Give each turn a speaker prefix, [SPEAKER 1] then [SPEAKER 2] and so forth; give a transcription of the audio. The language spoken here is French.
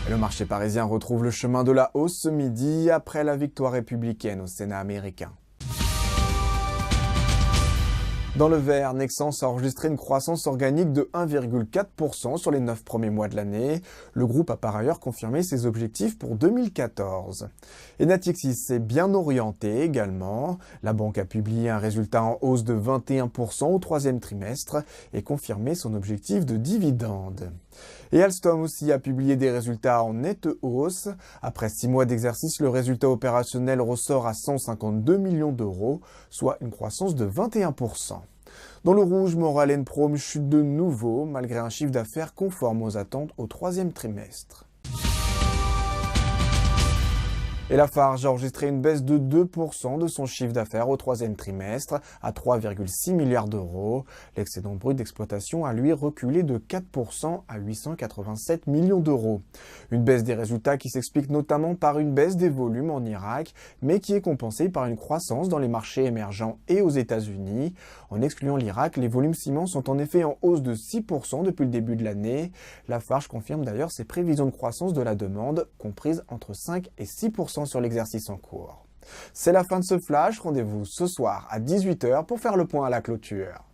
[SPEAKER 1] Le marché parisien retrouve le chemin de la hausse ce midi après la victoire républicaine au Sénat américain. Dans le vert, Nexans a enregistré une croissance organique de 1,4% sur les 9 premiers mois de l'année. Le groupe a par ailleurs confirmé ses objectifs pour 2014. Et Natixis s'est bien orienté également. La banque a publié un résultat en hausse de 21% au troisième trimestre et confirmé son objectif de dividende. Et Alstom aussi a publié des résultats en nette hausse. Après 6 mois d'exercice, le résultat opérationnel ressort à 152 millions d'euros, soit une croissance de 21%. Dans le rouge, Moralen Prom chute de nouveau, malgré un chiffre d'affaires conforme aux attentes au troisième trimestre. Et Lafarge a enregistré une baisse de 2% de son chiffre d'affaires au troisième trimestre à 3,6 milliards d'euros. L'excédent brut d'exploitation a lui reculé de 4% à 887 millions d'euros. Une baisse des résultats qui s'explique notamment par une baisse des volumes en Irak, mais qui est compensée par une croissance dans les marchés émergents et aux États-Unis. En excluant l'Irak, les volumes ciment sont en effet en hausse de 6% depuis le début de l'année. Lafarge confirme d'ailleurs ses prévisions de croissance de la demande, comprises entre 5 et 6% sur l'exercice en cours. C'est la fin de ce flash, rendez-vous ce soir à 18 h pour faire le point à la clôture.